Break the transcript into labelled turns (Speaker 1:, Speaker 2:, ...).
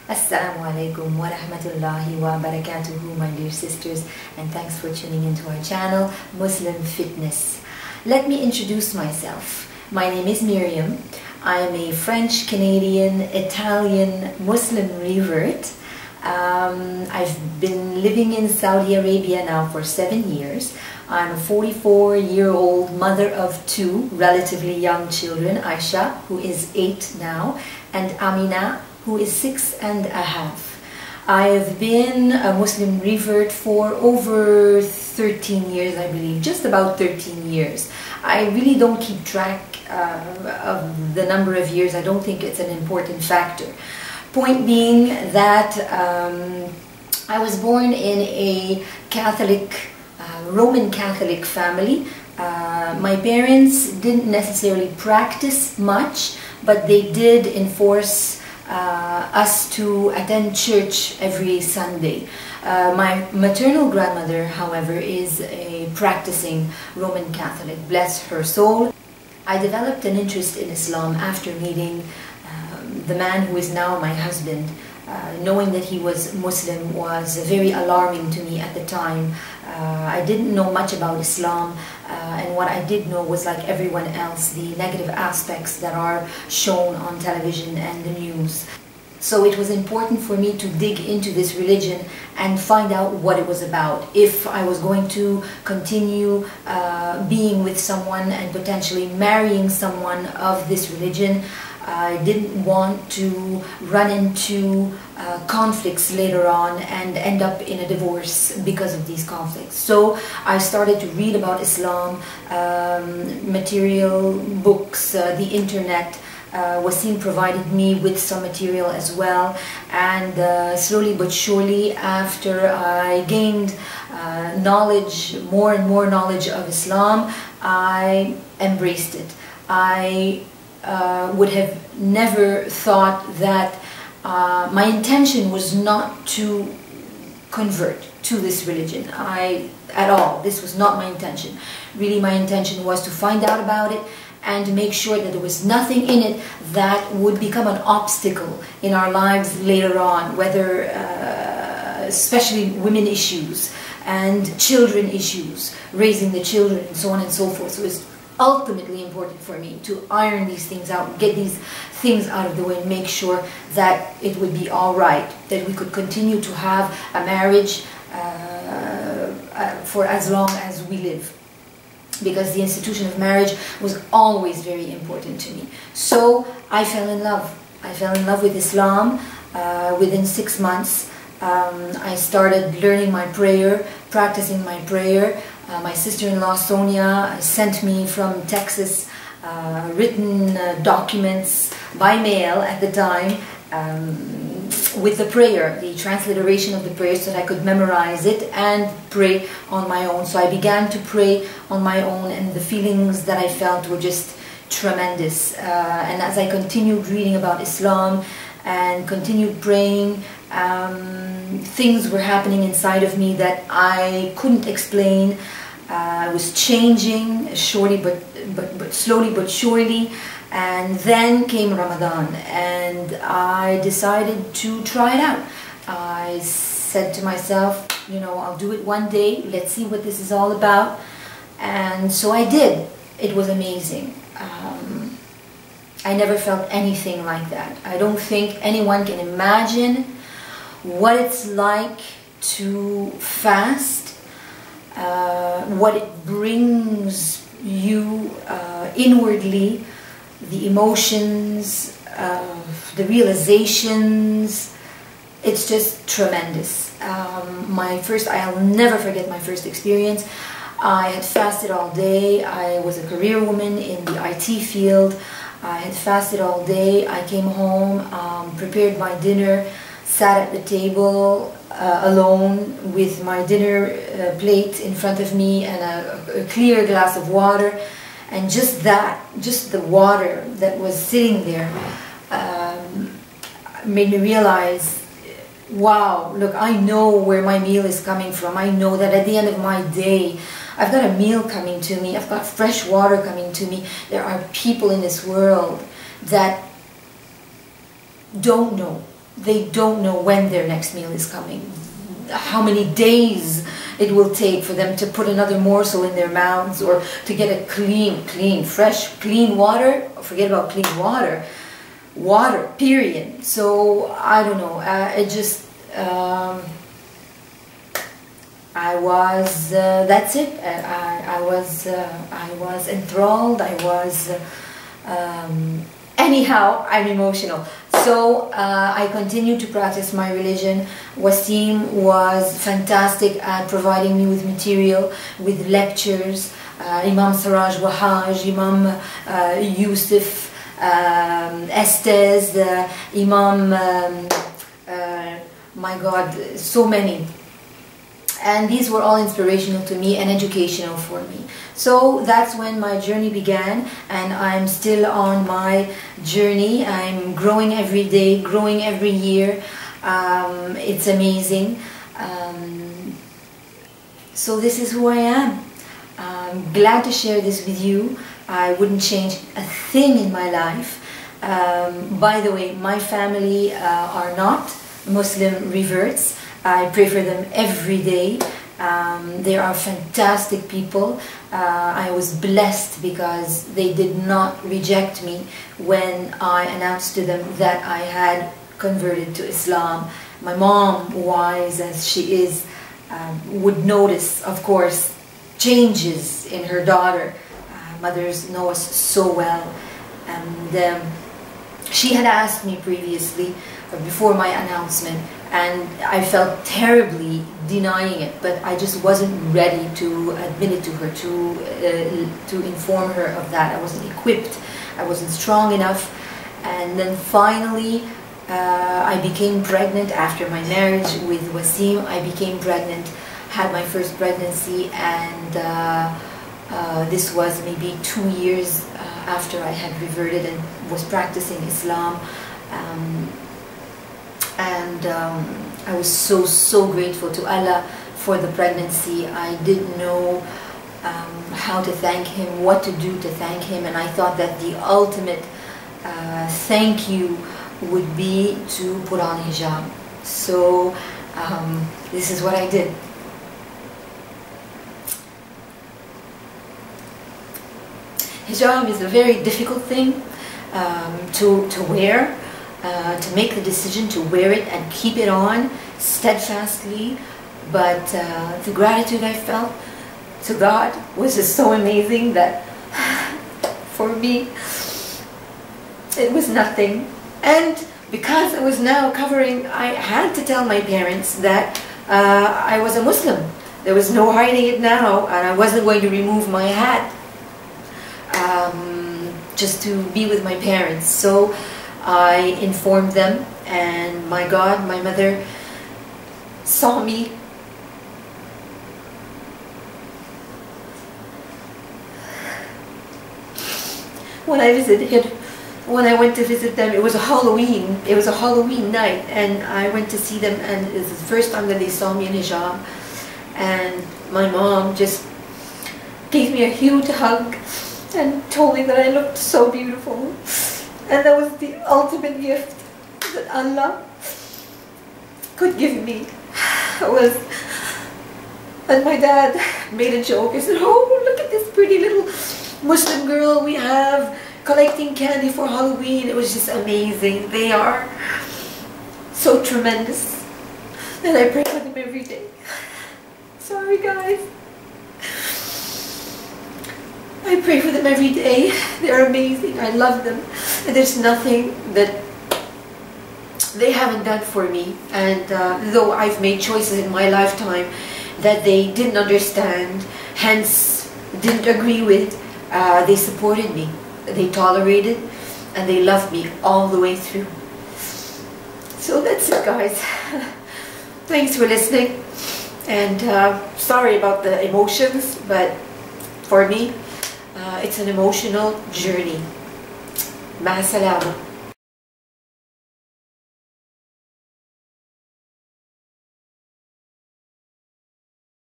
Speaker 1: Assalamu alaikum wa rahmatullahi wa barakatuhu, my dear sisters, and thanks for tuning into our channel, Muslim Fitness. Let me introduce myself. My name is Myriam. I am a French, Canadian, Italian Muslim revert. I've been living in Saudi Arabia now for 7 years. I'm a 44-year-old mother of 2 relatively young children, Aisha, who is 8 now, and Amina, who is 6.5. I've been a Muslim revert for over 13 years, I believe, just about 13 years. I really don't keep track of the number of years. I don't think it's an important factor. Point being that I was born in a Catholic, Roman Catholic family. My parents didn't necessarily practice much, but they did enforce us to attend church every Sunday. My maternal grandmother, however, is a practicing Roman Catholic, bless her soul. I developed an interest in Islam after meeting the man who is now my husband. Knowing that he was Muslim was very alarming to me at the time. I didn't know much about Islam, and what I did know was, like everyone else, the negative aspects that are shown on television and the news. So it was important for me to dig into this religion and find out what it was about. If I was going to continue being with someone and potentially marrying someone of this religion, I didn't want to run into conflicts later on and end up in a divorce because of these conflicts. So I started to read about Islam, material, books, the internet. Wasim provided me with some material as well, and slowly but surely, after I gained knowledge, more and more knowledge of Islam, I embraced it. I would have never thought that my intention was not to convert to this religion at all. This was not my intention. Really, my intention was to find out about it and to make sure that there was nothing in it that would become an obstacle in our lives later on, whether especially women issues and children issues, raising the children, and so on and so forth. So it's ultimately important for me to iron these things out, get these things out of the way, and make sure that it would be all right, that we could continue to have a marriage for as long as we live. Because the institution of marriage was always very important to me. So I fell in love. I fell in love with Islam. Within 6 months, I started learning my prayer, practicing my prayer. My sister-in-law Sonia sent me from Texas written documents by mail at the time with the prayer, the transliteration of the prayer, so that I could memorize it and pray on my own. So I began to pray on my own, and the feelings that I felt were just tremendous. And as I continued reading about Islam and continued praying, things were happening inside of me that I couldn't explain. I was changing slowly but surely. And then came Ramadan, and I decided to try it out. I said to myself, you know, I'll do it one day, let's see what this is all about. And so I did. It was amazing. I never felt anything like that. I don't think anyone can imagine what it's like to fast, what it brings you inwardly, the emotions, the realizations. It's just tremendous. I'll never forget my first experience. I had fasted all day. I was a career woman in the IT field. I had fasted all day. I came home, prepared my dinner, sat at the table alone with my dinner plate in front of me and a clear glass of water. And just the water that was sitting there made me realize, wow, look, I know where my meal is coming from. I know that at the end of my day, I've got a meal coming to me. I've got fresh water coming to me. There are people in this world that don't know they don't know when their next meal is coming, how many days it will take for them to put another morsel in their mouths, or to get a clean, fresh, clean water. Forget about clean water, period. So I don't know, it just, I was, that's it. I was enthralled. I was, anyhow, I'm emotional. So I continued to practice my religion. Wasim was fantastic at providing me with material, with lectures. Imam Saraj Wahaj, Imam Yusuf Estes, Imam, my God, so many. And these were all inspirational to me and educational for me. So that's when my journey began, and I'm still on my journey. I'm growing every day, growing every year. It's amazing. So this is who I am. I'm glad to share this with you. I wouldn't change a thing in my life. By the way, my family are not Muslim reverts. I pray for them every day. They are fantastic people. I was blessed because they did not reject me when I announced to them that I had converted to Islam. My mom, wise as she is, would notice, of course, changes in her daughter. Mothers know us so well. And she had asked me previously, before my announcement, and I felt terribly denying it, but I just wasn't ready to admit it to her, to inform her of that. I wasn't equipped, I wasn't strong enough. And then finally I became pregnant after my marriage with Wasim. I became pregnant, had my first pregnancy, and this was maybe 2 years after I had reverted and was practicing Islam. I was so grateful to Allah for the pregnancy. I didn't know how to thank Him, what to do to thank Him, and I thought that the ultimate thank you would be to put on hijab. So this is what I did. Hijab is a very difficult thing to wear. To make the decision to wear it and keep it on steadfastly, but the gratitude I felt to God was just so amazing that for me it was nothing. And because I was now covering, I had to tell my parents that I was a Muslim. There was no hiding it now, and I wasn't going to remove my hat just to be with my parents. So I informed them, and my God, my mother saw me. When I went to visit them, it was a Halloween. It was a Halloween night, and I went to see them, and it was the first time that they saw me in hijab. And my mom just gave me a huge hug and told me that I looked so beautiful. And that was the ultimate gift that Allah could give me. And my dad made a joke. He said, "Oh, look at this pretty little Muslim girl we have collecting candy for Halloween." It was just amazing. They are so tremendous. And I pray for them every day. Sorry, guys. I pray for them every day. They're amazing. I love them. And there's nothing that they haven't done for me. And though I've made choices in my lifetime that they didn't understand, hence didn't agree with, they supported me. They tolerated, and they loved me all the way through. So that's it, guys. Thanks for listening. And sorry about the emotions, but for me, it's an emotional journey. Ma salama.